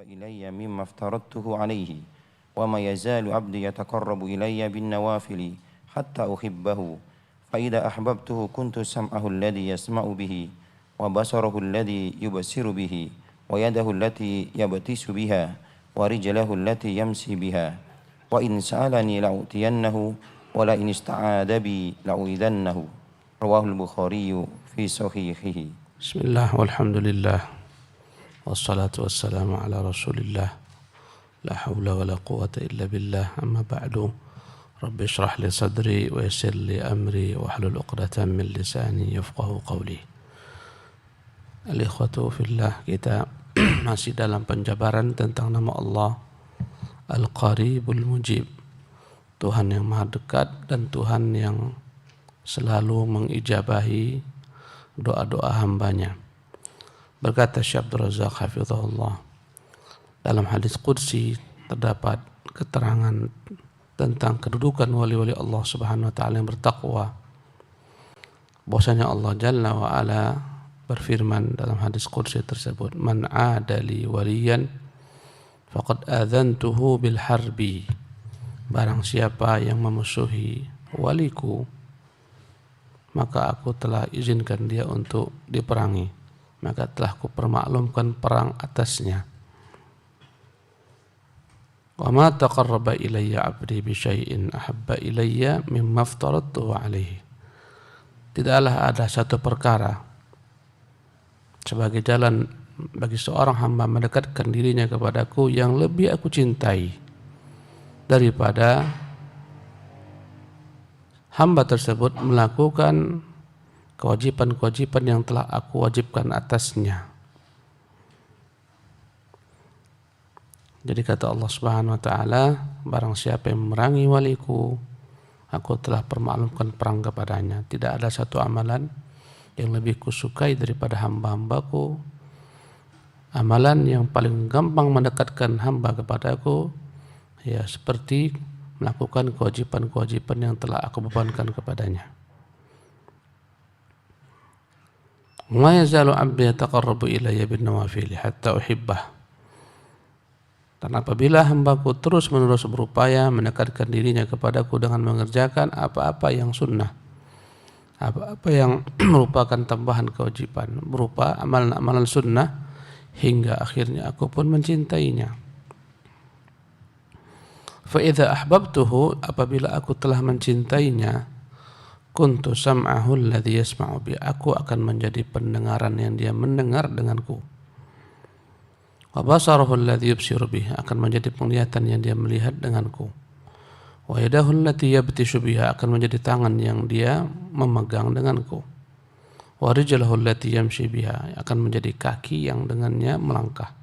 إلي مما افترضته عليه وما يزال عبدي يتقرب إلي بالنوافل حتى أحبه فإذا أحببته كنت سمعه الذي يسمع به وبصره الذي يبصر به ويده التي يبطش بها ورجله التي يمشي بها وإن سألني لأعطينه ولئن استعاذ بي لأعيذنه رواه البخاري في صحيحه. بسم الله والحمد لله والصلاة والسلام على رسول الله لا حول ولا قوة إلا بالله أما بعد رب اشرح لي صدري ويسر لي أمري واحلل عقدة من لساني يفقه قولي. Al-ikhwatu fillah, kita masih dalam penjabaran tentang nama Allah Al-Qaribul Mujib, Tuhan yang maha dekat dan Tuhan yang selalu mengijabahi doa-doa hambanya. Berkata Syekh Abdul Razak hafizahullah, dalam hadis qudsi terdapat keterangan tentang kedudukan wali-wali Allah Subhanahu wa taala yang bertakwa. Bahwasanya Allah Jalla wa Ala berfirman dalam hadis qudsi tersebut, "Man 'adali waliyan faqad adzantuhu bil harbi." Barang siapa yang memusuhi waliku, maka aku telah izinkan dia untuk diperangi, maka telah kupermaklumkan perang atasnya. Wa ma taqarraba ilayya 'abdi bi syai'in ahabba ilayya mimma aftaradtuhu 'alaihi. Tidaklah ada satu perkara sebagai jalan bagi seorang hamba mendekatkan dirinya kepadaku yang lebih aku cintai daripada hamba tersebut melakukan kewajiban-kewajiban yang telah aku wajibkan atasnya. Jadi kata Allah Subhanahu wa taala, barang siapa yang memerangi waliku, aku telah permaklumkan perang kepadanya. Tidak ada satu amalan yang lebih kusukai daripada hamba-hambaku. Amalan yang paling gampang mendekatkan hamba kepadaku, ya seperti melakukan kewajiban-kewajiban yang telah aku bebankan kepadanya. Ma yazalu 'abdi yataqarrabu ilayya bin nawafil hatta uhibbah. Dan apabila hambaku terus-menerus berupaya mendekatkan dirinya kepadaku dengan mengerjakan apa-apa yang sunnah, apa-apa yang merupakan tambahan kewajiban berupa amalan-amalan sunnah, hingga akhirnya aku pun mencintainya. Fa idza ahbabtuhu, apabila aku telah mencintainya, kuntu sam'ahu alladhi yasma'u bi, aku akan menjadi pendengaran yang dia mendengar denganku. Wa basarahu alladhi yubsiru bih, akan menjadi penglihatan yang dia melihat denganku. Wa yadahu allati yabtishu biha, akan menjadi tangan yang dia memegang denganku. Wa rijluhu allati yamshi biha, akan menjadi kaki yang dengannya melangkah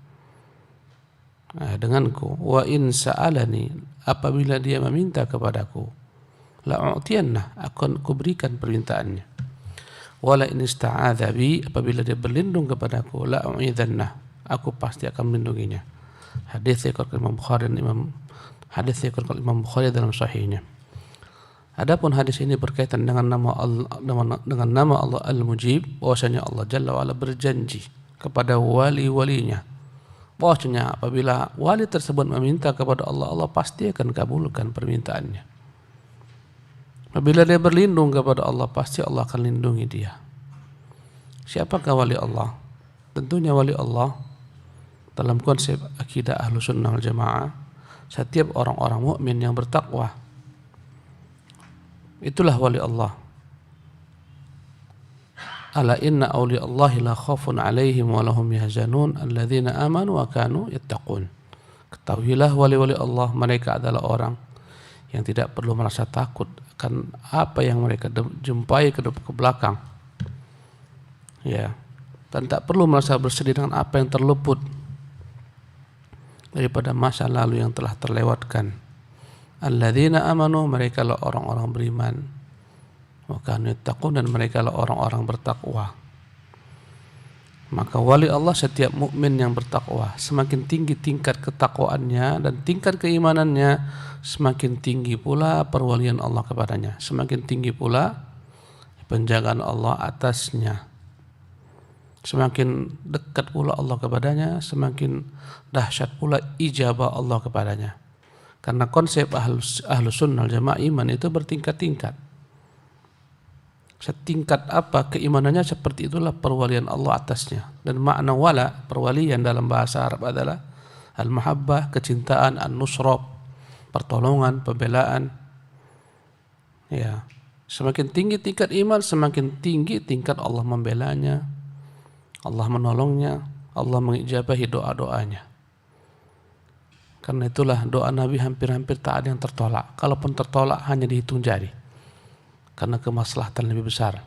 denganku. Wa in sa'alani, apabila dia meminta kepadaku, la'u'tiyannah, akan kuberikan permintaannya. Wa la in ista'adza bi, apabila dia berlindung kepadaku, la'u'idhannah, aku pasti akan melindunginya. Hadis riwayat Imam Bukhari dan Imam Bukhari dalam sahihnya. Adapun hadis ini berkaitan dengan nama Allah Al-Mujib, bahwasanya Allah Jalla wa Ala berjanji kepada wali-walinya bahwasanya apabila wali tersebut meminta kepada Allah, Allah pasti akan kabulkan permintaannya. Apabila dia berlindung kepada Allah, pasti Allah akan lindungi dia. Siapakah wali Allah? Tentunya wali Allah dalam konsep akidah Ahlussunnah wal Jamaah, setiap orang-orang mukmin yang bertakwa, itulah wali Allah. Ala inna awliya Allahi la khawfun alaihim wa lahum yahzanun alladzina amanu wa kanu yattaqun. Ketahuilah wali-wali Allah, mereka adalah orang yang tidak perlu merasa takut akan apa yang mereka jumpai ke belakang, ya, dan tak perlu merasa bersedih dengan apa yang terluput daripada masa lalu yang telah terlewatkan. Alladzina amanu, mereka lah orang-orang beriman, wa kanu yattaqun, dan mereka lah orang-orang bertakwa. Maka wali Allah, setiap mukmin yang bertakwa, semakin tinggi tingkat ketakwaannya dan tingkat keimanannya, semakin tinggi pula perwalian Allah kepadanya, semakin tinggi pula penjagaan Allah atasnya. Semakin dekat pula Allah kepadanya, semakin dahsyat pula ijabah Allah kepadanya. Karena konsep ahlus sunnah jamaah iman itu bertingkat-tingkat. Setingkat apa keimanannya, seperti itulah perwalian Allah atasnya. Dan makna wala, perwalian dalam bahasa Arab adalah al-mahabbah, kecintaan, an-nusrah, pertolongan, pembelaan. Ya, semakin tinggi tingkat iman, semakin tinggi tingkat Allah membelanya, Allah menolongnya, Allah mengijabahi doa-doanya. Karena itulah doa Nabi hampir-hampir tak ada yang tertolak. Kalaupun tertolak hanya dihitung jari. Karena kemaslahatan lebih besar.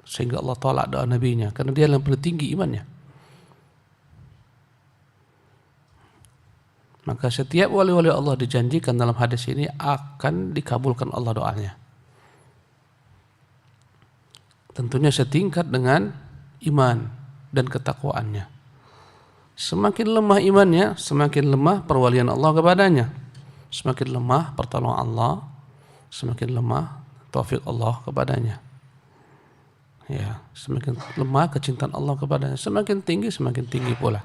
Sehingga Allah tolak doa Nabinya. Karena dia yang paling tinggi imannya. Maka setiap wali-wali Allah dijanjikan dalam hadis ini akan dikabulkan Allah doanya. Tentunya setingkat dengan iman dan ketakwaannya. Semakin lemah imannya, semakin lemah perwalian Allah kepadanya. Semakin lemah pertolongan Allah, semakin lemah taufik Allah kepadanya. Ya, semakin lemah kecintaan Allah kepadanya, semakin tinggi pula.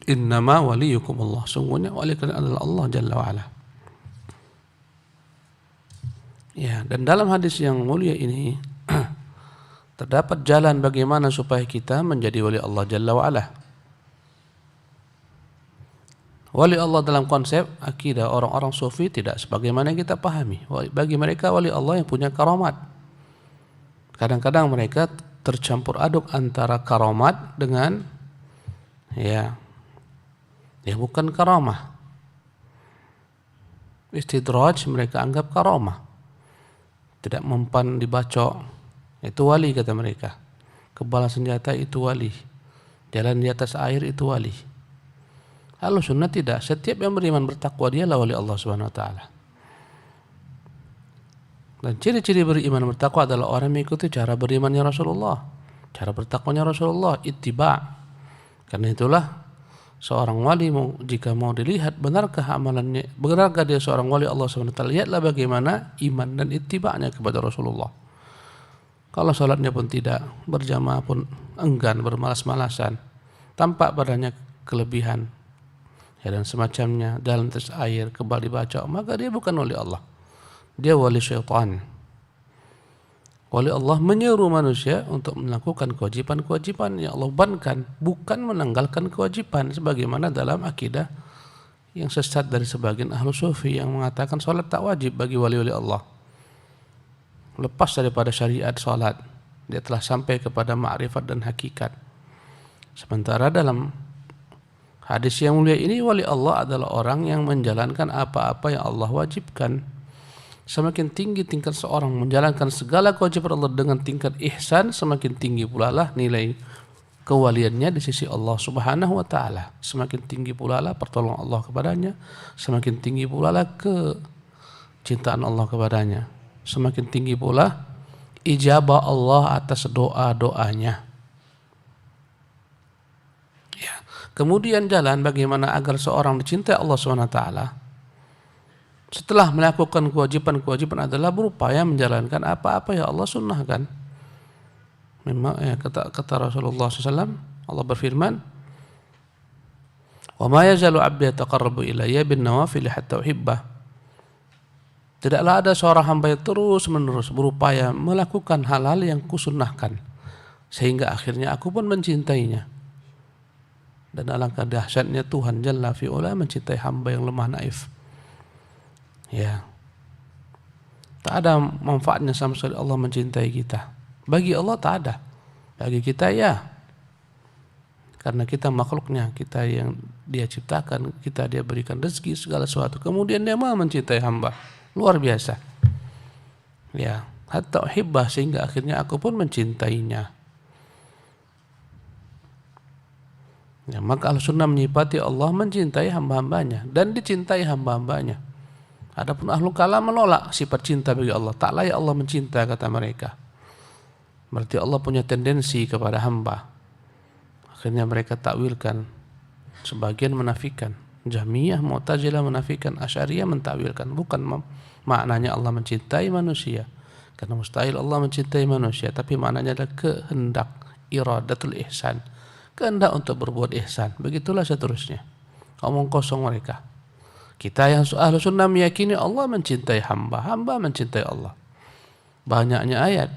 Innama waliyukum Allah, sungguhnya wali kalian adalah Allah Jalla wa'ala. Ya, dan dalam hadis yang mulia ini terdapat jalan bagaimana supaya kita menjadi wali Allah Jalla wa'ala. Wali Allah dalam konsep akidah orang-orang sufi tidak sebagaimana yang kita pahami. Bagi mereka wali Allah yang punya karamat. Kadang-kadang mereka tercampur aduk antara karamat dengan ya bukan karamah. Istidraj mereka anggap karamah. Tidak mempan dibacok, itu wali kata mereka. Kebal senjata itu wali. Jalan di atas air itu wali. Ahlus sunnah tidak. Setiap yang beriman bertakwa dialah wali Allah Subhanahu wa taala. Dan ciri-ciri beriman bertakwa adalah orang mengikuti cara berimannya Rasulullah, cara bertakwanya Rasulullah, ittiba'. Karena itulah seorang wali jika mau dilihat benarkah amalannya, benarkah dia seorang wali Allah Subhanahu wa taala, lihatlah bagaimana iman dan ittiba'nya kepada Rasulullah. Kalau sholatnya pun tidak, berjamaah pun enggan, bermalas-malasan, tampak padanya kelebihan ya dan semacamnya, dalam atas air, kebal dibaca, maka dia bukan wali Allah, dia wali syaitan. Wali Allah menyeru manusia untuk melakukan kewajiban-kewajiban yang Allah bebankan, bukan menanggalkan kewajiban sebagaimana dalam akidah yang sesat dari sebagian ahlu sufi yang mengatakan sholat tak wajib bagi wali-wali Allah. Lepas daripada syariat salat, dia telah sampai kepada ma'rifat dan hakikat. Sementara dalam hadis yang mulia ini, wali Allah adalah orang yang menjalankan apa-apa yang Allah wajibkan. Semakin tinggi tingkat seorang menjalankan segala kewajiban Allah dengan tingkat ihsan, semakin tinggi pula lah nilai kewaliannya di sisi Allah Subhanahu wa taala. Semakin tinggi pula lah pertolongan Allah kepadanya, semakin tinggi pula lah kecintaan Allah kepadanya. Semakin tinggi pula ijabah Allah atas doa-doanya. Ya. Kemudian jalan bagaimana agar seorang dicintai Allah SWT setelah melakukan kewajiban-kewajiban adalah berupaya menjalankan apa-apa yang Allah sunnahkan. Memang kata Rasulullah SAW, Allah berfirman, "Wa ma yazalu 'abdi yataqarrabu ilayya bin nawafil hatta uhibbah." Tidaklah ada seorang hamba yang terus-menerus berupaya melakukan hal-hal yang kusunnahkan sehingga akhirnya aku pun mencintainya. Dan alangkah dahsyatnya Tuhan Jalla fi'ula mencintai hamba yang lemah naif. Ya. Tak ada manfaatnya sama sekali Allah mencintai kita. Bagi Allah tak ada. Bagi kita ya. Karena kita makhluknya, kita yang Dia ciptakan, Dia berikan rezeki segala sesuatu. Kemudian Dia mau mencintai hamba. Luar biasa. Ya, hatta uhibbah, sehingga akhirnya aku pun mencintainya. Ya, maka Ahlussunnah menyifati Allah mencintai hamba-hambanya dan dicintai hamba-hambanya. Adapun Ahlul Kalam menolak sifat cinta bagi Allah. Tak layak Allah mencinta, kata mereka. Berarti Allah punya tendensi kepada hamba. Akhirnya mereka takwilkan. Sebagian menafikan. Jahmiyah, Mu'tazilah menafikan, Asy'ariyah mentakwilkan. Bukan maknanya Allah mencintai manusia. Karena mustahil Allah mencintai manusia, tapi maknanya adalah kehendak, iradatul ihsan, kehendak untuk berbuat ihsan. Begitulah seterusnya. Omong kosong mereka. Kita yang ahlu sunnah meyakini Allah mencintai hamba, hamba mencintai Allah. Banyaknya ayat.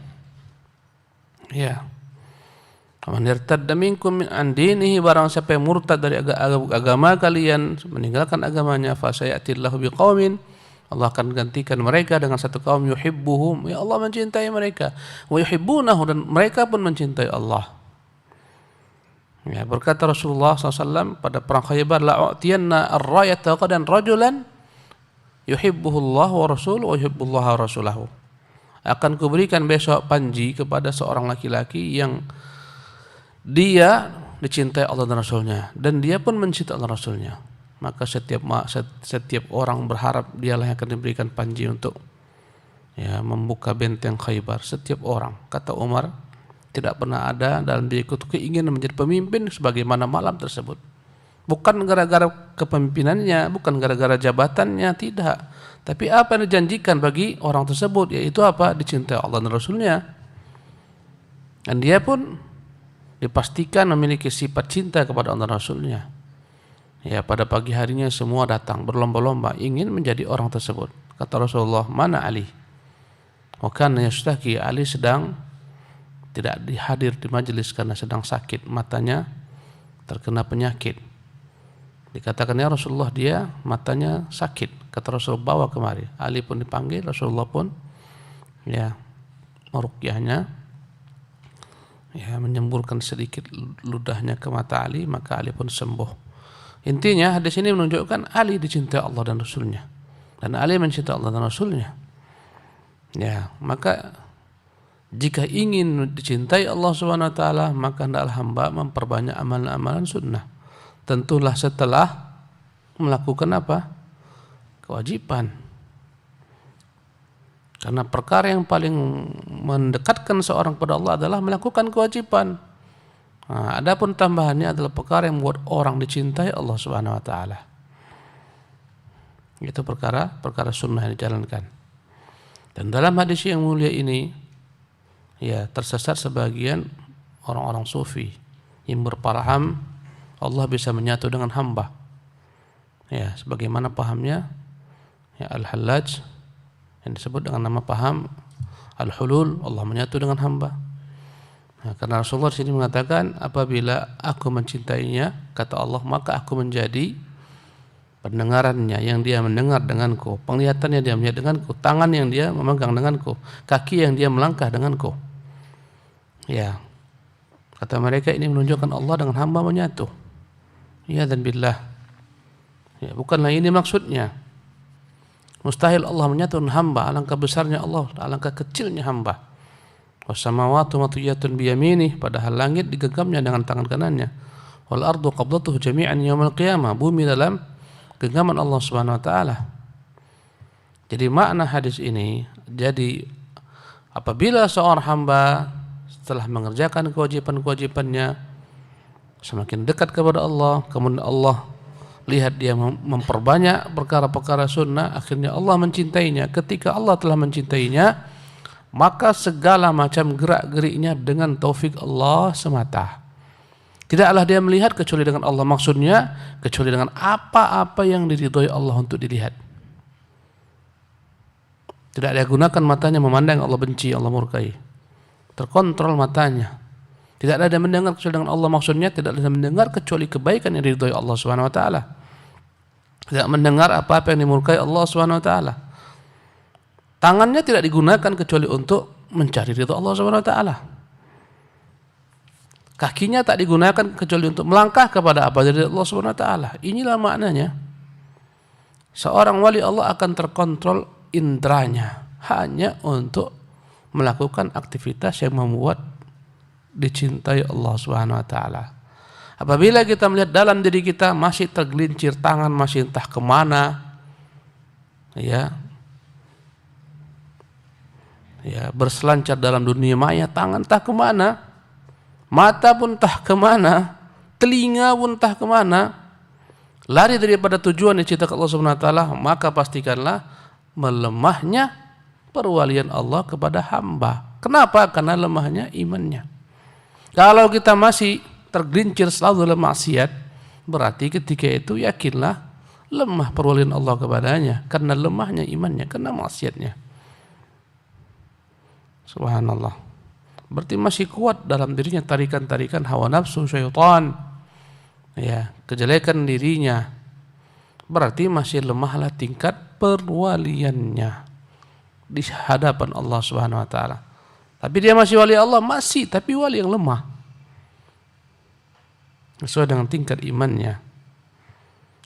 Ya. Man irtadda minkum an dinihi, barang siapa yang murtad dari agama kalian, meninggalkan agamanya, fa sayatillahu biqaumin, Allah akan gantikan mereka dengan satu kaum yuhibbuhum, ya Allah mencintai mereka, wa yuhibbunahu, dan mereka pun mencintai Allah. Ya, berkata Rasulullah SAW pada perang Khaybar, la'u'tiyanna ar-rayata qadan rajulan yuhibbuhullah wa rasuluhu wa yuhibbullaha wa rasulahu. Akan kuberikan besok panji kepada seorang laki-laki yang dia dicintai Allah dan Rasulnya, dan dia pun mencintai Allah dan Rasulnya. Maka setiap orang berharap dialah yang akan diberikan panji untuk membuka benteng Khaybar. Setiap orang, kata Umar, tidak pernah ada dalam diriku keinginan menjadi pemimpin sebagaimana malam tersebut. Bukan gara-gara kepemimpinannya, bukan gara-gara jabatannya, tidak. Tapi apa yang dijanjikan bagi orang tersebut, yaitu apa? Dicintai Allah dan Rasulnya. Dan dia pun dipastikan memiliki sifat cinta kepada Allah dan Rasulnya. Ya, pada pagi harinya semua datang berlomba-lomba ingin menjadi orang tersebut. Kata Rasulullah, mana Ali? Wakana yashtaki, Ali sedang tidak dihadir di majelis karena sedang sakit, matanya terkena penyakit. Dikatakan, ya Rasulullah, dia matanya sakit. Kata Rasulullah, bawa kemari. Ali pun dipanggil, Rasulullah pun meruqyahnya, menyemburkan sedikit ludahnya ke mata Ali, maka Ali pun sembuh. Intinya hadis ini menunjukkan Ali dicintai Allah dan Rasulnya, dan Ali mencintai Allah dan Rasulnya. Ya, maka jika ingin dicintai Allah Subhanahu wa taala, maka hendaklah hamba memperbanyak amalan-amalan sunnah. Tentulah setelah melakukan apa? Kewajiban. Karena perkara yang paling mendekatkan seorang kepada Allah adalah melakukan kewajiban. Nah, adapun tambahannya adalah perkara yang membuat orang dicintai Allah Subhanahu wa taala. Itu perkara sunnah yang dijalankan. Dan dalam hadis yang mulia ini, tersesat sebagian orang-orang sufi yang berpaham Allah bisa menyatu dengan hamba. Ya, sebagaimana pahamnya Al-Hallaj yang disebut dengan nama paham Al-Hulul, Allah menyatu dengan hamba. Nah, karena Rasulullah di sini mengatakan, apabila aku mencintainya, kata Allah, maka aku menjadi pendengarannya yang dia mendengar denganku, penglihatannya dia melihat denganku, tangan yang dia memegang denganku, kaki yang dia melangkah denganku. Ya, kata mereka ini menunjukkan Allah dengan hamba menyatu. Ya, dan billah. Ya, bukanlah ini maksudnya. Mustahil Allah menyatu dengan hamba, alangkah besarnya Allah, alangkah kecilnya hamba. Wassamawatu matwiyatun biyaminih, padahal langit digenggamnya dengan tangan kanannya. Wal ardu qabdatuhu jami'an yaumil qiyamah, bumi dalam genggaman Allah Subhanahu wa taala. Jadi makna hadis ini, jadi apabila seorang hamba setelah mengerjakan kewajiban-kewajibannya semakin dekat kepada Allah, kemudian Allah lihat dia memperbanyak perkara-perkara sunnah, akhirnya Allah mencintainya. Ketika Allah telah mencintainya, maka segala macam gerak-geriknya dengan taufik Allah semata. Tidaklah dia melihat kecuali dengan Allah, maksudnya kecuali dengan apa-apa yang diridhoi Allah untuk dilihat. Tidak dia gunakan matanya memandang Allah benci, Allah murkai. Terkontrol matanya. Tidak ada yang mendengar kecuali dengan Allah, maksudnya tidak ada yang mendengar kecuali kebaikan yang diridhoi Allah Subhanahu wa taala. Tidak mendengar apa-apa yang dimurkai Allah Subhanahu wa taala. Tangannya tidak digunakan kecuali untuk mencari ridha Allah Subhanahu wa taala. Kakinya tak digunakan kecuali untuk melangkah kepada apa dari Allah Subhanahu wa taala. Inilah maknanya. Seorang wali Allah akan terkontrol indranya hanya untuk melakukan aktivitas yang membuat dicintai Allah Subhanahu wa taala. Apabila kita melihat dalam diri kita masih tergelincir tangan, masih entah kemana, berselancar dalam dunia maya, tangan entah kemana, mata pun entah kemana, telinga pun entah kemana, lari daripada tujuan yang diciptakan Allah Subhanahu wa taala, maka pastikanlah melemahnya perwalian Allah kepada hamba. Kenapa? Karena lemahnya imannya. Kalau kita masih tergelincir selalu dalam maksiat, berarti ketika itu yakinlah lemah perwalian Allah kepadanya, karena lemahnya imannya, karena maksiatnya. Subhanallah. Berarti masih kuat dalam dirinya tarikan-tarikan hawa nafsu syaitan, ya, kejelekan dirinya. Berarti masih lemahlah tingkat perwaliannya di hadapan Allah Subhanahu wa taala. Tapi dia masih wali Allah, masih, tapi wali yang lemah. Sesuai dengan tingkat imannya.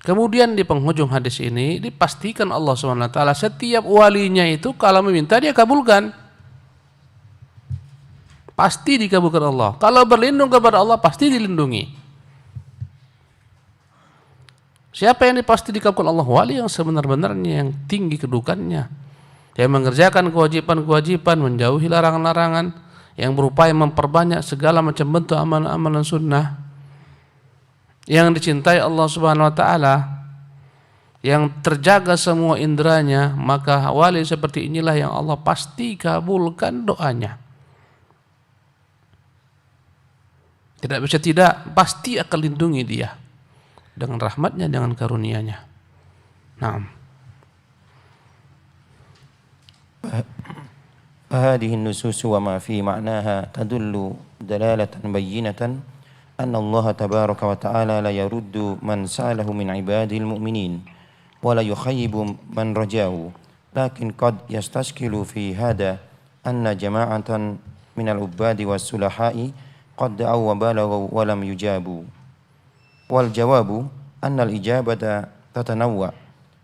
Kemudian di penghujung hadis ini dipastikan Allah Subhanahu wa taala setiap walinya itu kalau meminta dia kabulkan. Pasti dikabulkan Allah. Kalau berlindung kepada Allah pasti dilindungi. Siapa yang pasti dikabulkan Allah? Wali yang sebenar-benarnya, yang tinggi kedudukannya, yang mengerjakan kewajiban-kewajiban, menjauhi larangan-larangan, yang berupaya memperbanyak segala macam bentuk amalan-amalan sunnah, yang dicintai Allah Subhanahu wa taala, yang terjaga semua inderanya, maka wali seperti inilah yang Allah pasti kabulkan doanya. Tidak bisa tidak, pasti akan lindungi dia dengan rahmatnya, dengan karunia-Nya. Naam. فهذه النصوص وما في معناها تدل دلالة بينة أن الله تبارك وتعالى لا يرد من سأله من عباده المؤمنين ولا يخيب من رجاه، لكن قد يستشكل في هذا أن جماعة من العباد والصلحاء قد دعوا وبلغوا ولم يجابوا. والجواب أن الإجابة تتنوع،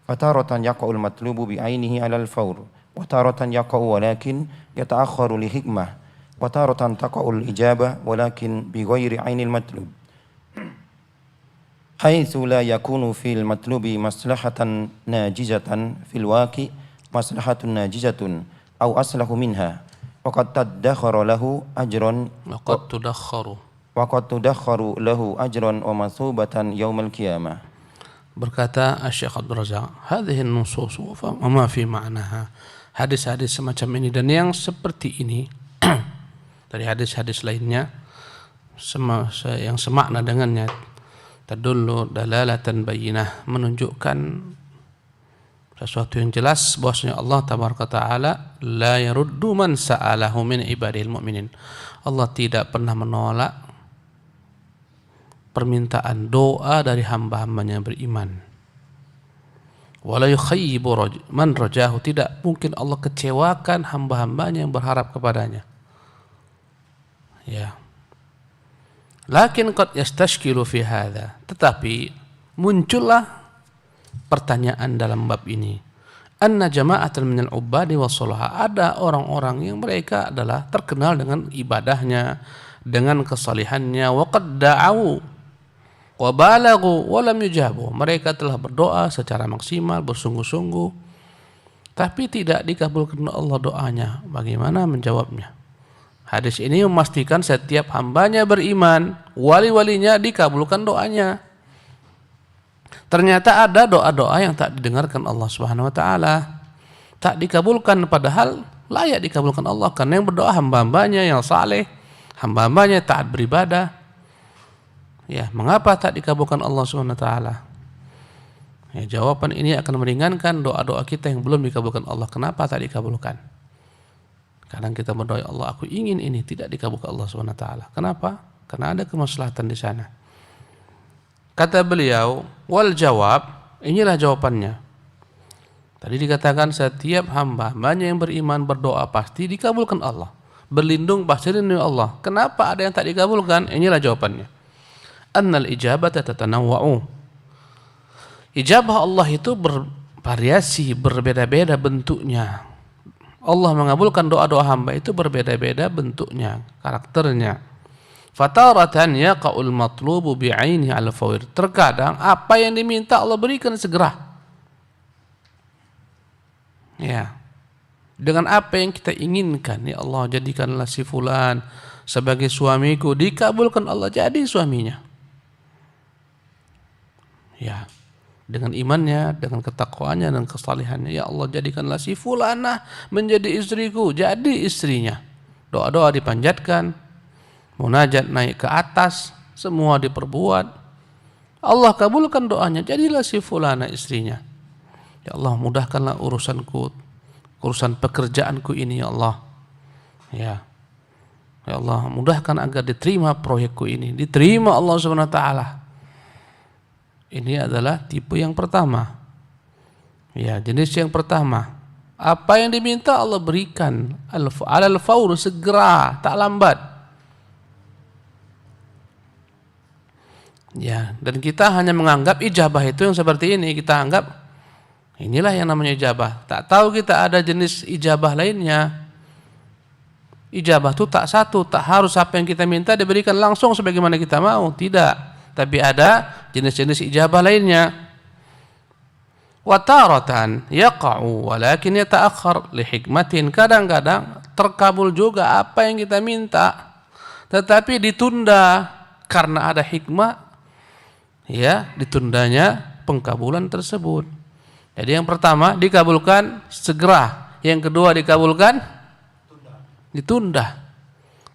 فتارة يقع المطلوب بعينه على الفور، وتارة يقع ولكن يتأخر لحكمة، وتارة تقع الإجابة ولكن بغير عين المطلوب، حيث لا يكون في المطلوب مصلحة ناجزة في الواقع مصلحة ناجزة أو أصلح منها، وقد تدخر له أجر له أجرا ومثوبة يوم القيامة. Berkata Syekh Abdul Razak, hadhihi an-nusus wa ma fi ma'naha. Hadis-hadis semacam ini dan yang seperti ini dari hadis-hadis lainnya yang semakna dengannya, tadullu dalalatan bayyinah, menunjukkan sesuatu yang jelas bahwasanya Allah tabaraka taala la yaruddu man sa'alahu min ibadil mu'minin. Allah tidak pernah menolak permintaan doa dari hamba-hambanya yang beriman. Wala yukhayyibu man rajahu, tidak mungkin Allah kecewakan hamba-hambanya yang berharap kepadanya. Ya. Lakin qad yastashkilu fi hadza, tetapi muncullah pertanyaan dalam bab ini. Anna jama'atan minal ubadi wassalaha, ada orang-orang yang mereka adalah terkenal dengan ibadahnya, dengan kesalihannya, wa qad da'u wa balaghu wa lam yujabu, mereka telah berdoa secara maksimal, bersungguh-sungguh, tapi tidak dikabulkan Allah doanya. Bagaimana menjawabnya? Hadis ini memastikan setiap hambanya beriman, wali-walinya dikabulkan doanya. Ternyata ada doa-doa yang tak didengarkan Allah Subhanahu wa taala, tak dikabulkan, padahal layak dikabulkan Allah karena yang berdoa hamba-hambanya yang saleh, hamba-hambanya taat beribadah. Ya, mengapa tak dikabulkan Allah Subhanahu wa taala? Ya, jawaban ini akan meringankan doa-doa kita yang belum dikabulkan Allah. Kenapa tak dikabulkan? Kadang kita berdoa, ya Allah, aku ingin ini, tidak dikabulkan Allah Subhanahu wa taala. Kenapa? Karena ada kemaslahatan di sana. Kata beliau, wal jawab, inilah jawabannya. Tadi dikatakan setiap hamba-hambanya yang beriman berdoa pasti dikabulkan Allah. Berlindung pasti dilindungi Allah. Kenapa ada yang tak dikabulkan? Inilah jawabannya. Annal ijabata tatanawwa'u. Ijabah Allah itu bervariasi, berbeda-beda bentuknya. Allah mengabulkan doa-doa hamba itu berbeda-beda bentuknya, karakternya. Fataratan yaqa'ul matlubu bi'ainihi 'ala fawr. Terkadang apa yang diminta Allah berikan segera. Ya. Dengan apa yang kita inginkan, ya Allah, jadikanlah si fulan sebagai suamiku, dikabulkan Allah jadi suaminya. Ya. dengan imannya, dengan ketakwaannya dan kesalehannya. Ya Allah, jadikanlah si fulanah menjadi istriku, jadi istrinya. Doa-doa dipanjatkan, munajat naik ke atas, semua diperbuat. Allah kabulkan doanya, jadilah si fulanah istrinya. Ya Allah, mudahkanlah urusanku, urusan pekerjaanku ini ya Allah. Ya Allah, mudahkan agar diterima proyekku ini, diterima Allah Subhanahu wa taala. Ini adalah tipe yang pertama. Ya, jenis yang pertama. Apa yang diminta Allah berikan, alal faur, segera, tak lambat. Ya, dan kita hanya menganggap ijabah itu yang seperti ini, kita anggap inilah yang namanya ijabah. Tak tahu kita ada jenis ijabah lainnya. Ijabah itu tak satu, tak harus apa yang kita minta diberikan langsung sebagaimana kita mau, tidak. Tapi ada jenis-jenis ijabah lainnya. Wa taratan yaqa'u walakin yata'akhkhar li hikmatin. Kadang-kadang terkabul juga apa yang kita minta, tetapi ditunda karena ada hikmah. Ya, ditundanya pengkabulan tersebut. Jadi yang pertama dikabulkan segera, yang kedua dikabulkan ditunda.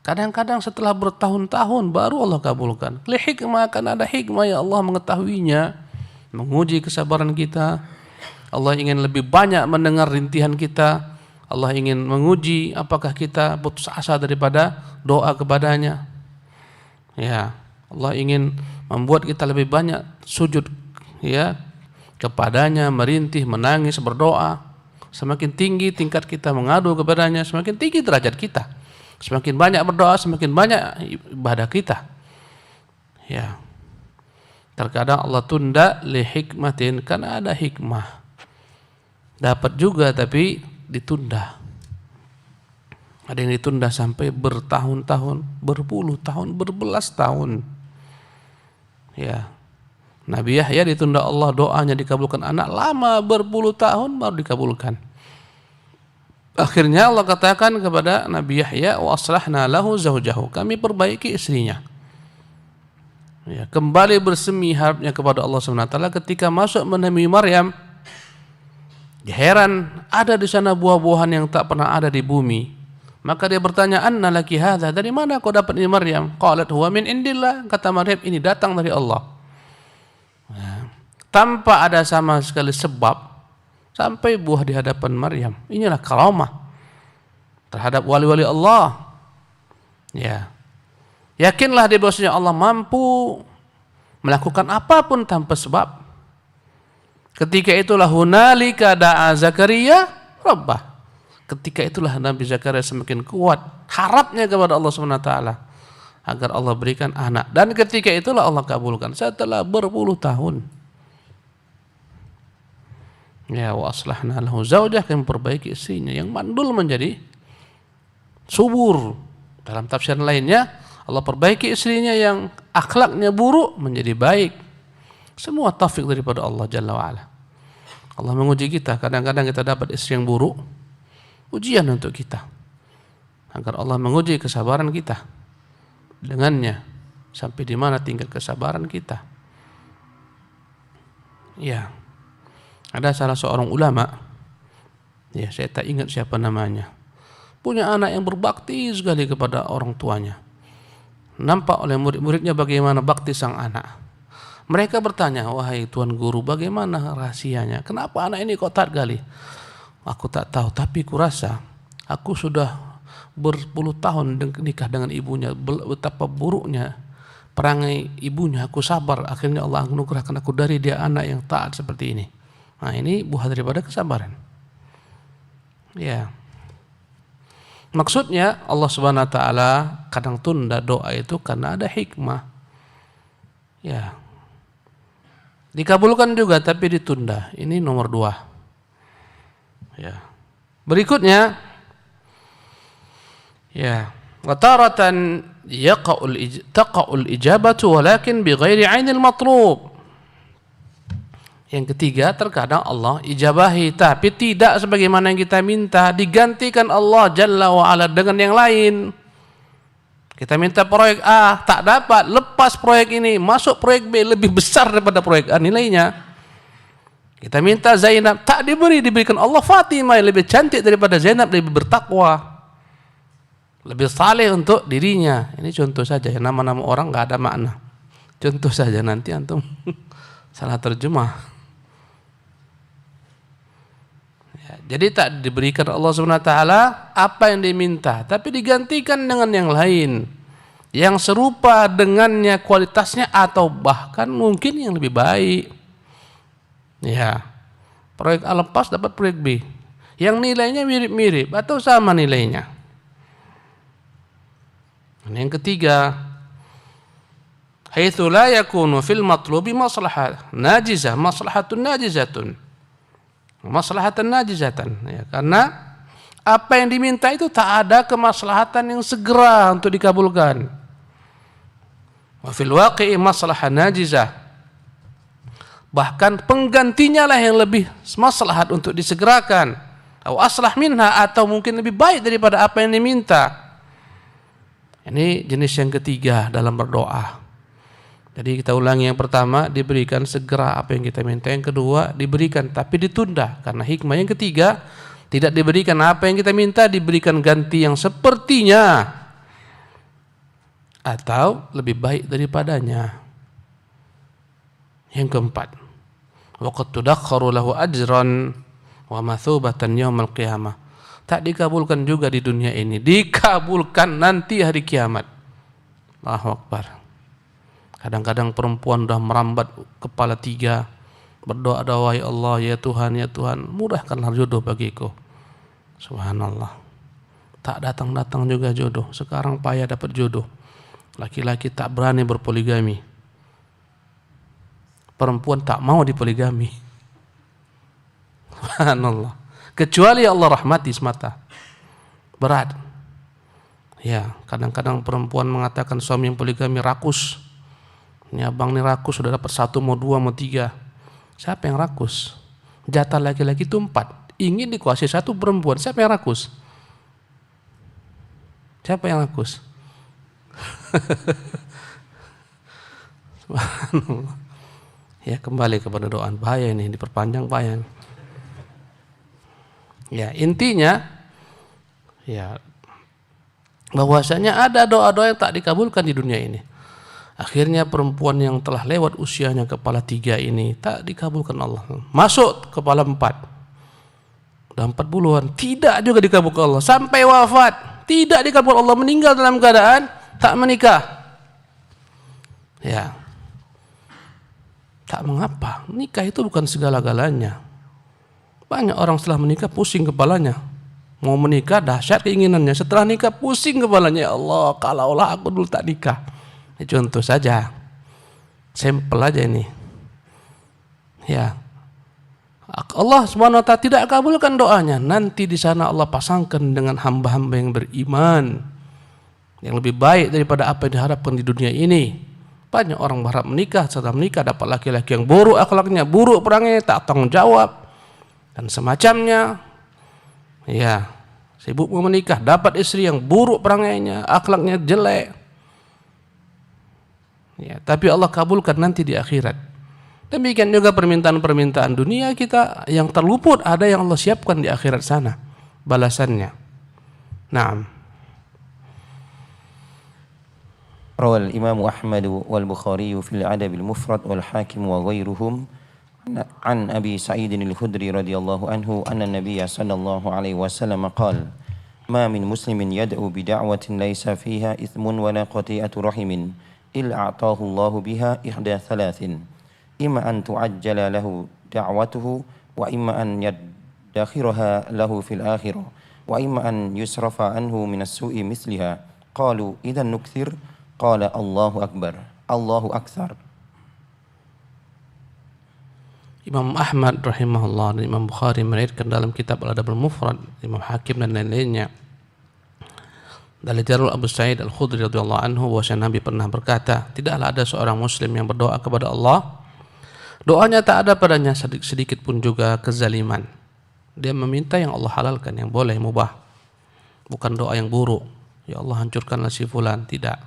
Kadang-kadang setelah bertahun-tahun baru Allah kabulkan. Li hikmah, akan ada hikmah ya Allah mengetahuinya, menguji kesabaran kita. Allah ingin lebih banyak mendengar rintihan kita. Allah ingin menguji apakah kita putus asa daripada doa kepadanya. Ya, Allah ingin membuat kita lebih banyak sujud ya kepadanya, merintih, menangis, berdoa. Semakin tinggi tingkat kita mengadu kepadanya, semakin tinggi derajat kita. Semakin banyak berdoa, semakin banyak ibadah kita. Ya. Terkadang Allah tunda li hikmatin, karena ada hikmah. Dapat juga tapi ditunda. Ada yang ditunda sampai bertahun-tahun, berpuluh tahun, berbelas tahun. Ya. Nabi Yahya ditunda Allah, doanya dikabulkan anak lama berpuluh tahun baru dikabulkan. Akhirnya Allah katakan kepada Nabi Yahya, wa aslahna lahu zawjahu, kami perbaiki istrinya. Ya, kembali bersemi harapnya kepada Allah SWT ketika masuk menemui Maryam. Heran, ada di sana buah-buahan yang tak pernah ada di bumi. Maka dia bertanya, anna laki hadza, dari mana kau dapat ini Maryam? Qalat huwa min indillah, kata Maryam, ini datang dari Allah. Ya. Tanpa ada sama sekali sebab sampai buah di hadapan Maryam. Inilah karamah terhadap wali-wali Allah. Ya. Yakinlah dia bahwasanya Allah mampu melakukan apapun tanpa sebab. Ketika itulah hunalika da'a Zakaria rabbah. Ketika itulah Nabi Zakaria semakin kuat harapnya kepada Allah SWT agar Allah berikan anak, dan ketika itulah Allah kabulkan setelah berpuluh tahun. Ya, wa aslahna lahu zaujah, kami perbaiki istrinya yang mandul menjadi subur. Dalam tafsir lainnya Allah perbaiki istrinya yang akhlaknya buruk menjadi baik. Semua taufik daripada Allah Jalla wa'ala. Allah menguji kita, kadang-kadang kita dapat istri yang buruk, ujian untuk kita agar Allah menguji kesabaran kita dengannya, sampai di mana tingkat kesabaran kita. Ya, ada salah seorang ulama, ya saya tak ingat siapa namanya, punya anak yang berbakti sekali kepada orang tuanya. Nampak oleh murid-muridnya bagaimana bakti sang anak. Mereka bertanya, wahai tuan guru, bagaimana rahasianya? Kenapa anak ini kok taat sekali? Aku tak tahu, tapi kurasa aku sudah berpuluh tahun nikah dengan ibunya, betapa buruknya perangai ibunya, aku sabar, akhirnya Allah anugerahkan aku dari dia anak yang taat seperti ini. Nah, ini buah daripada kesabaran. Ya. Maksudnya Allah Subhanahu wa taala kadang tunda doa itu karena ada hikmah. Ya. Dikabulkan juga tapi ditunda. Ini nomor 2. Ya. Berikutnya, ya, wa taratan taqa'ul ijabatu walakin bighairi 'ainil matlub. Yang ketiga, terkadang Allah ijabahi tapi tidak sebagaimana yang kita minta, digantikan Allah Jalla wa ala dengan yang lain. Kita minta proyek A, tak dapat, lepas proyek ini, masuk proyek B lebih besar daripada proyek A nilainya. Kita minta Zainab, tak diberikan Allah Fatimah yang lebih cantik daripada Zainab, lebih bertakwa, lebih saleh untuk dirinya. Ini contoh saja, nama-nama orang nggak ada makna. Contoh saja, nanti antum salah terjemah. Ya, jadi tak diberikan Allah SWT apa yang diminta, tapi digantikan dengan yang lain, yang serupa dengannya kualitasnya atau bahkan mungkin yang lebih baik. Ya, proyek A lepas dapat proyek B yang nilainya mirip-mirip atau sama nilainya. Yang ketiga, haitsu la yakunu fil matlubi maslahat najizah maslahatun najizatun. Maslahatan najizatan, ya, karena apa yang diminta itu tak ada kemaslahatan yang segera untuk dikabulkan. Wa fil waqi'i maslahah najizah. Bahkan penggantinya lah yang lebih maslahat untuk disegerakan. Atau aslah minha, atau mungkin lebih baik daripada apa yang diminta. Ini jenis yang ketiga dalam berdoa. Jadi kita ulangi, yang pertama diberikan segera apa yang kita minta. Yang kedua diberikan tapi ditunda karena hikmah. Yang ketiga tidak diberikan apa yang kita minta, diberikan ganti yang sepertinya atau lebih baik daripadanya. Yang keempat, waqad tudakharu lahu ajran wa mathubatan yaumil qiyamah. Tak dikabulkan juga di dunia ini, dikabulkan nanti hari kiamat. Allahu Akbar. Kadang-kadang perempuan sudah merambat kepala 3, berdoa-doa, ya Allah, ya Tuhan, mudahkanlah jodoh bagiku. Subhanallah. Tak datang-datang juga jodoh. Sekarang payah dapat jodoh. Laki-laki tak berani berpoligami. Perempuan tak mau dipoligami. Subhanallah. Kecuali Allah rahmati semata. Berat. Ya, kadang-kadang perempuan mengatakan suami yang poligami rakus. Ini abang ini rakus, sudah dapat 1, mau 2, mau 3. Siapa yang rakus? Jatah laki-laki itu 4. Ingin dikuasai 1 perempuan. Siapa yang rakus? Siapa yang rakus? Subhanallah. Ya, kembali kepada doa. Bahaya ini, diperpanjang bahaya. Ya, intinya ya bahwasanya ada doa-doa yang tak dikabulkan di dunia ini. Akhirnya perempuan yang telah lewat usianya kepala 3 ini tak dikabulkan Allah. Masuk kepala 4. Udah 40-an, tidak juga dikabulkan Allah. Sampai wafat, tidak dikabulkan Allah, meninggal dalam keadaan tak menikah. Ya. Tak mengapa, nikah itu bukan segala-galanya. Banyak orang setelah menikah pusing kepalanya. Mau menikah dahsyat keinginannya, setelah nikah pusing kepalanya. Ya Allah, kalaulah aku dulu tak nikah. Ini contoh saja, sampel aja ini. Ya, Allah Subhanahu wa Ta'ala tidak kabulkan doanya. Nanti di sana Allah pasangkan dengan hamba-hamba yang beriman, yang lebih baik daripada apa yang diharapkan di dunia ini. Banyak orang berharap menikah, setelah menikah dapat laki-laki yang buruk akhlaknya, buruk perangnya, tak tanggung jawab dan semacamnya. Ya, sibuk mau menikah, dapat istri yang buruk perangainya, akhlaknya jelek. Ya, tapi Allah kabulkan nanti di akhirat. Demikian juga permintaan-permintaan dunia kita yang terluput, ada yang Allah siapkan di akhirat sana balasannya. Naam. روى الإمام أحمد والبخاري في الأدب المفرد والحاكم وغيرهم عن أبي سعيد الخدري رضي الله عنه أن النبي صلى الله عليه وسلم قال ما من مسلم يدعو بدعوة ليس فيها إثم ولا قطيعة رحم إلا أعطاه الله بها إحدى 3: إما أن تعجل له دعوته وإما أن يدخرها له في الآخرة وإما أن يصرف عنه من السوء مثلها. قالوا إذا نكثر. Qala Allahu Akbar, Allahu Akthar. Imam Ahmad rahimahullah dan Imam Bukhari meriwayatkan dalam kitab Al-Adab Al-Mufrad, Imam Hakim dan lain-lainnya dari Jarul Abu Sa'id Al-Khudri radhiyallahu anhu bahwa Nabi pernah berkata, tidaklah ada seorang muslim yang berdoa kepada Allah, doanya tak ada padanya sedikit pun juga kezaliman. Dia meminta yang Allah halalkan, yang boleh, mubah. Bukan doa yang buruk, ya Allah hancurkanlah si fulan, tidak.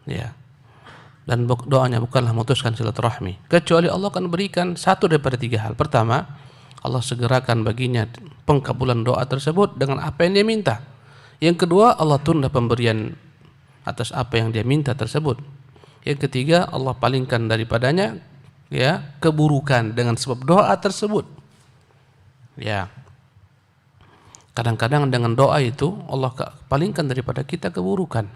Ya. dan doanya bukanlah memutuskan silaturahmi, kecuali Allah akan berikan satu daripada tiga hal. Pertama, Allah segerakan baginya pengkabulan doa tersebut dengan apa yang dia minta. Yang kedua, Allah tunda pemberian atas apa yang dia minta tersebut. Yang ketiga, Allah palingkan daripadanya ya keburukan dengan sebab doa tersebut. Ya. Kadang-kadang dengan doa itu Allah palingkan daripada kita keburukan.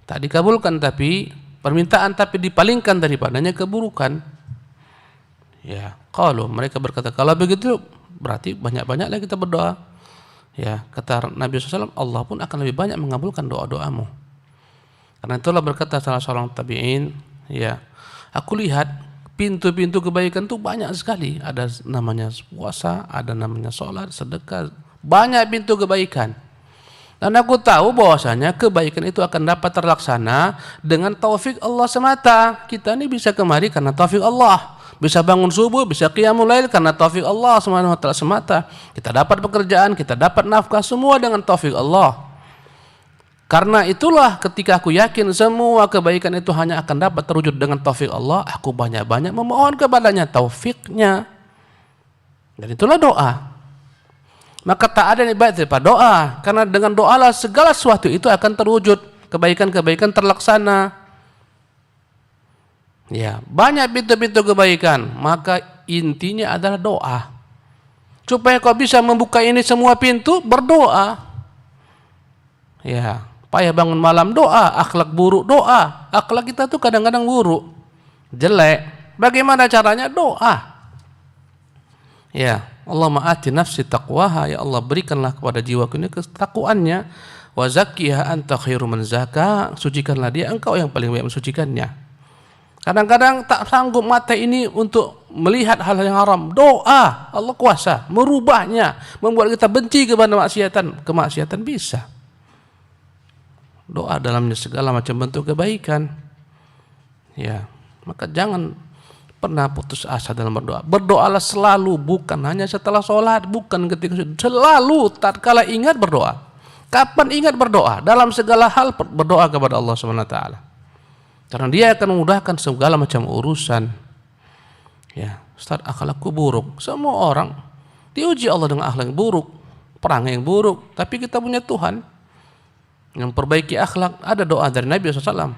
Tak dikabulkan tapi permintaan, tapi dipalingkan daripadanya keburukan. Ya, kalau mereka berkata, kalau begitu berarti banyak-banyaklah kita berdoa. Ya, kata Nabi SAW, Allah pun akan lebih banyak mengabulkan doa-doamu. Karena itulah berkata salah seorang tabi'in, ya, aku lihat pintu-pintu kebaikan itu banyak sekali. Ada namanya puasa, ada namanya sholat, sedekah, banyak pintu kebaikan. Dan aku tahu bahwasanya kebaikan itu akan dapat terlaksana dengan taufik Allah semata. Kita ini bisa kemari karena taufik Allah. Bisa bangun subuh, bisa qiyamul lail karena taufik Allah Subhanahu wa taala semata. Kita dapat pekerjaan, kita dapat nafkah, semua dengan taufik Allah. Karena itulah ketika aku yakin semua kebaikan itu hanya akan dapat terwujud dengan taufik Allah, aku banyak-banyak memohon kepadanya taufiknya. Dan itulah doa. Maka tak ada yang baik daripada doa, karena dengan doalah segala sesuatu itu akan terwujud, kebaikan-kebaikan terlaksana. Ya, banyak pintu-pintu kebaikan, maka intinya adalah doa. Supaya kau bisa membuka ini semua pintu, berdoa. Ya, payah bangun malam doa, akhlak buruk doa. Akhlak kita tuh kadang-kadang buruk, jelek. Bagaimana caranya? Doa. Ya, Allahumma ati nafsi taqwaha, ya Allah berikanlah kepada jiwaku ini ketakwaannya. Wa zakkiha anta khairu man zakka, sucikanlah dia, engkau yang paling baik mensucikannya. Kadang-kadang tak sanggup mata ini untuk melihat hal yang haram. Doa, Allah kuasa merubahnya, membuat kita benci kepada kemaksiatan bisa. Doa dalamnya segala macam bentuk kebaikan. Ya, maka jangan pernah putus asa dalam berdoa. Berdoalah selalu, bukan hanya setelah sholat, bukan ketika selalu tatkala ingat berdoa. Kapan ingat berdoa? Dalam segala hal berdoa kepada Allah Subhanahu wa taala. Karena dia akan memudahkan segala macam urusan. Ya, Ustaz, akhlakku buruk. Semua orang diuji Allah dengan akhlak yang buruk, perangai yang buruk. Tapi kita punya Tuhan yang perbaiki akhlak. Ada doa dari Nabi SAW.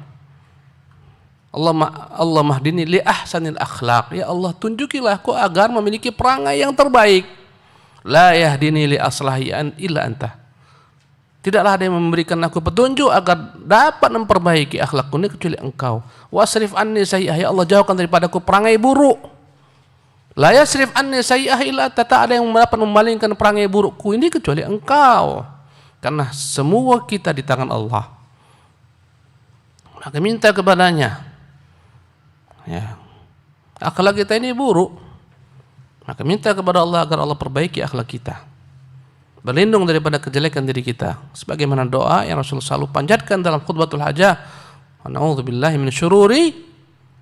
Allah mahdini li ahsanil akhlak. Ya Allah, tunjukilah aku agar memiliki perangai yang terbaik. La yahdini li aslahi illa anta. Tidaklah ada yang memberikan aku petunjuk agar dapat memperbaiki akhlakku ini kecuali engkau. Wasrif anni sayyi'ah, ya Allah jauhkan daripadaku perangai buruk. La yasrif anni sayyi'ah illa anta, tak ada yang dapat memalingkan perangai burukku ini kecuali engkau. Karena semua kita di tangan Allah. Maka minta kepadanya. Ya. Akhlak kita ini buruk. Maka minta kepada Allah agar Allah perbaiki akhlak kita. Berlindung daripada kejelekan diri kita, sebagaimana doa yang Rasulullah selalu panjatkan dalam khutbatul hajah, na'udzubillahi minasyururi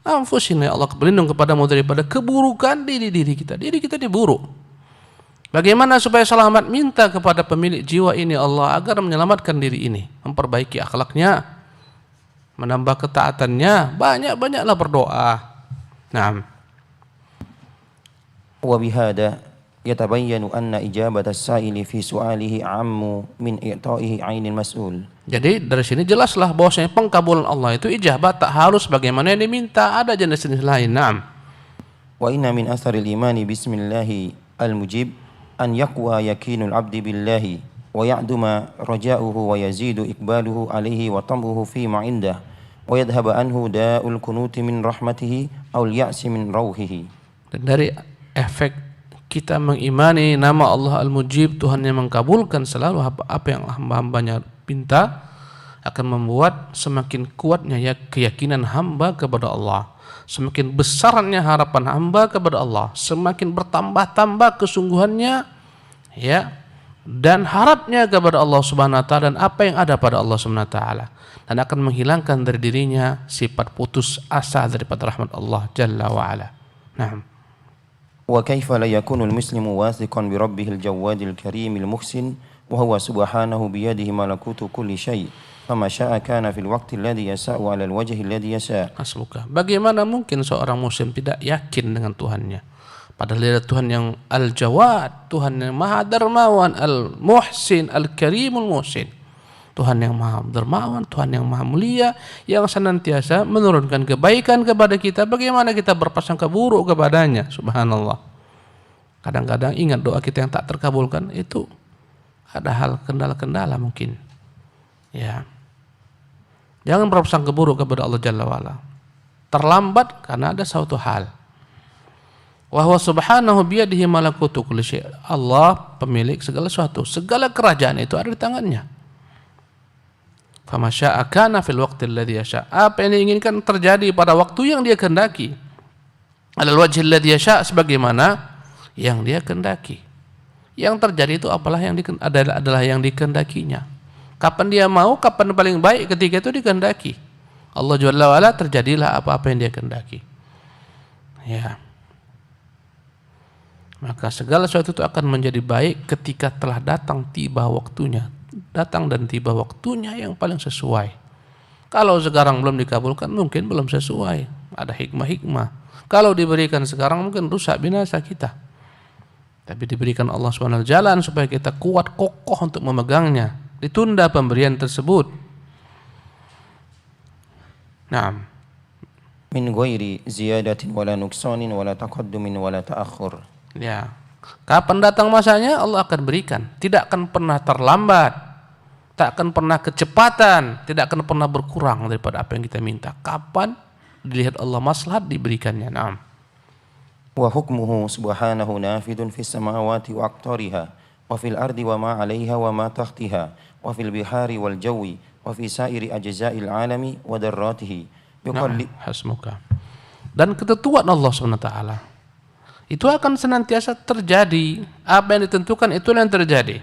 anfusina, ya Allah berlindung kepadamu daripada keburukan diri kita. Diri kita diburuk. Bagaimana supaya selamat? Minta kepada pemilik jiwa ini Allah agar menyelamatkan diri ini, memperbaiki akhlaknya, menambah ketaatannya, banyak-banyaklah berdoa. Naam. Wa bihada yatabayyanu anna ijabata as-sa'ili fi su'alihi 'ammu min i'ta'ihi 'ainil mas'ul. Jadi dari sini jelaslah bahwasanya pengkabulan Allah itu ijabat, tak harus bagaimana yang diminta, ada jenis-jenis lain. Naam. Wa inna min atharil imani bismillahi al-mujib an yaqwa yakinul 'abdi billahi wa ya'duma raja'uhu wa yazidu iqbaluhu 'alaihi wa tam'uhu fi ma 'indah wa yadhhaba anhu da'ul kunuti min rahmatihi aw al-ya'si min rauhihi. Dan dari efek kita mengimani nama Allah Al-Mujib, Tuhan yang mengkabulkan selalu apa yang hamba-hambanya pinta, akan membuat semakin kuatnya ya keyakinan hamba kepada Allah, semakin besarnya harapan hamba kepada Allah, semakin bertambah-tambah kesungguhannya ya dan harapnya kepada Allah Subhanahu wa taala dan apa yang ada pada Allah Subhanahu wa taala, dan akan menghilangkan dari dirinya sifat putus asa daripada rahmat Allah Jalla wa ala. Naam. وكيف لا يكون المسلم واثقا بربه الجواد الكريم المحسن وهو سبحانه بيده ملكوت كل شيء فما شاء كان في الوقت الذي يشاء على الوجه الذي يشاء. Hasbuka. Bagaimana mungkin seorang muslim tidak yakin dengan Tuhannya? Padahal dia Tuhan yang Al-Jawad, Tuhan yang Maha Dermawan, Al-Muhsin, Al-Karimul Muhsin. Tuhan yang Maha Dermawan, Tuhan yang Maha Mulia, yang senantiasa menurunkan kebaikan kepada kita. Bagaimana kita berprasangka buruk kepadanya? Subhanallah. Kadang-kadang ingat doa kita yang tak terkabulkan itu ada hal kendala-kendala mungkin. Ya. Jangan berprasangka buruk kepada Allah Jalla wa'ala. Terlambat karena ada suatu hal. Wa huwa subhanahu biyadihi malakutu kulli syai'. Allah pemilik segala sesuatu. Segala kerajaan itu ada di tangannya. Fama syaa kana fil waqti alladhi yasha'. Apa yang diinginkan terjadi pada waktu yang dia kehendaki. Alal wajhi alladhi yasha', sebagaimana yang dia kehendaki. Yang terjadi itu adalah yang dikehendakinya. Kapan dia mau, kapan paling baik, ketika itu dikehendaki. Allah Jalla wa'ala, terjadilah apa-apa yang dia kehendaki. Ya. Maka segala sesuatu itu akan menjadi baik ketika telah datang tiba waktunya. Datang dan tiba waktunya yang paling sesuai. Kalau sekarang belum dikabulkan, mungkin belum sesuai. Ada hikmah-hikmah. Kalau diberikan sekarang, mungkin rusak binasa kita. Tapi diberikan Allah SWT jalan supaya kita kuat, kokoh untuk memegangnya. Ditunda pemberian tersebut. Naam. Min ghairi ziyadatin wala nuksanin wala taqaddumin wala ta'akhur. Ya. Kapan datang masanya Allah akan berikan. Tidak akan pernah terlambat. Tak akan pernah kecepatan. Tidak akan pernah berkurang daripada apa yang kita minta. Kapan dilihat Allah maslahat diberikannya. Naam. Wa hukmuhu subhanahu nafidun fis samawati wa aqtariha wa fil ardi wa ma 'alaiha wa ma tahtiha wa fil bihari wal jawi wa fi sairi ajza'il 'alami wa darratihi. Hasmuka. Dan ketentuan Allah SWT itu akan senantiasa terjadi. Apa yang ditentukan itu yang terjadi.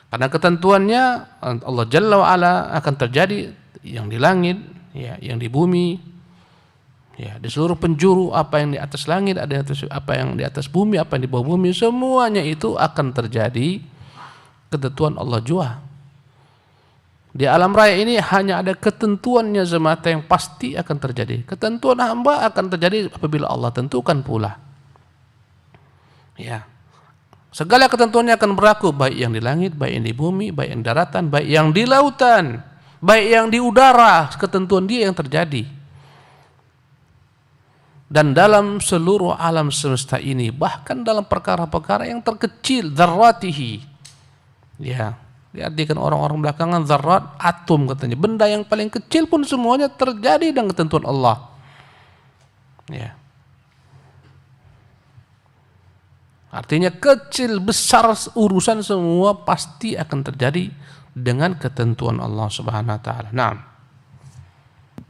Karena ketentuannya Allah Jalla wa'ala akan terjadi yang di langit, ya, yang di bumi, ya, di seluruh penjuru, apa yang di atas langit, apa yang di atas bumi, apa yang di bawah bumi, semuanya itu akan terjadi ketentuan Allah jua. Di alam raya ini hanya ada ketentuannya semata yang pasti akan terjadi. Ketentuan hamba akan terjadi apabila Allah tentukan pula. Ya. Segala ketentuannya akan berlaku, baik yang di langit, baik yang di bumi, baik yang di daratan, baik yang di lautan, baik yang di udara, ketentuan dia yang terjadi. Dan dalam seluruh alam semesta ini, bahkan dalam perkara-perkara yang terkecil, dzarratihi. Ya, diartikan orang-orang belakangan dzarrat, atom katanya. Benda yang paling kecil pun semuanya terjadi dengan ketentuan Allah. Ya. Artinya kecil, besar, urusan semua pasti akan terjadi dengan ketentuan Allah Subhanahu wa taala. Naam.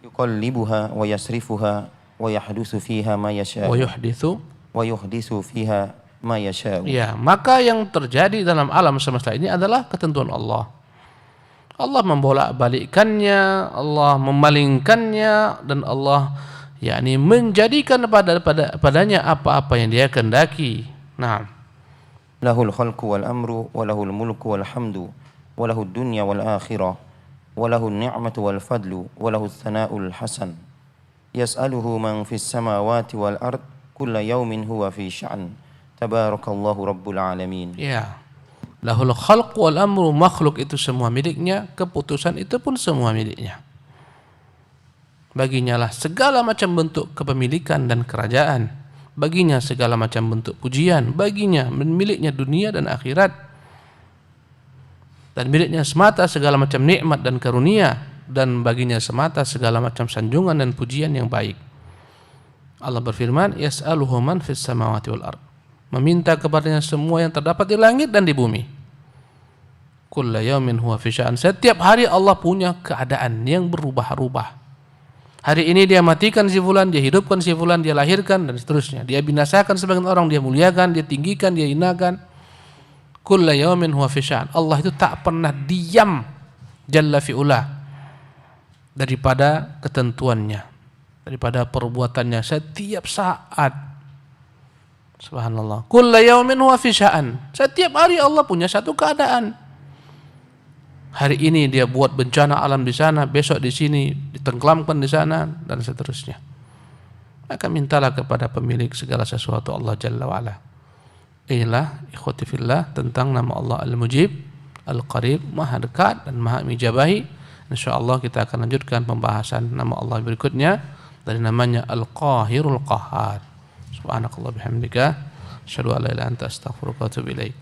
Yuqallibuha wa yasrifuha wa yahdutsu fiha ma yasha. Wa yuhditsu fiha ma yasha. Ya, maka yang terjadi dalam alam semesta ini adalah ketentuan Allah. Allah membolak-balikkannya, Allah memalingkannya, dan Allah yakni menjadikan padanya apa-apa yang Dia kehendaki. Nah, lahul khalqu wal amru wa lahul mulku wal hamdu wa lahud dunya wal akhirah wa lahun ni'matu wal fadlu wa lahus tsana'ul hasan. Yas'aluhu man fis samawati wal ard kulla yawmin huwa fi sya'n. Tabarakallahu rabbul alamin. Ya. Lahul khalqu wal amru, makhluk itu semua miliknya, keputusan itu pun semua miliknya. Baginya lah segala macam bentuk kepemilikan dan kerajaan. Baginya segala macam bentuk pujian, baginya miliknya dunia dan akhirat, dan miliknya semata segala macam nikmat dan karunia, dan baginya semata segala macam sanjungan dan pujian yang baik. Allah berfirman, yas'aluhu man fis samawati wal ard, meminta kepadanya semua yang terdapat di langit dan di bumi. Kulla yaumin huwa fi sya'an, setiap hari Allah punya keadaan yang berubah-ubah. Hari ini dia matikan si fulan, dia hidupkan si fulan, dia lahirkan dan seterusnya. Dia binasakan sebagian orang, dia muliakan, dia tinggikan, dia hinakan. Kulla yaumin huwa fi sya'an. Allah itu tak pernah diam jalla fi'ula daripada ketentuannya, daripada perbuatannya setiap saat. Subhanallah. Kulla yaumin huwa fi sya'an. Setiap hari Allah punya satu keadaan. Hari ini dia buat bencana alam di sana, besok di sini ditenggelamkan di sana, dan seterusnya. Maka mintalah kepada pemilik segala sesuatu, Allah Jalla wa'ala. Inilah ikhwati fillah tentang nama Allah Al-Mujib, Al-Qarib, Maha dekat dan Maha mijabahi. InsyaAllah kita akan lanjutkan pembahasan nama Allah berikutnya dari namanya Al-Qahirul Qahhar. Subhanakallah bihamdika, asyhadu an la ilaha illa anta, astaghfiruka wa atubu ilaik.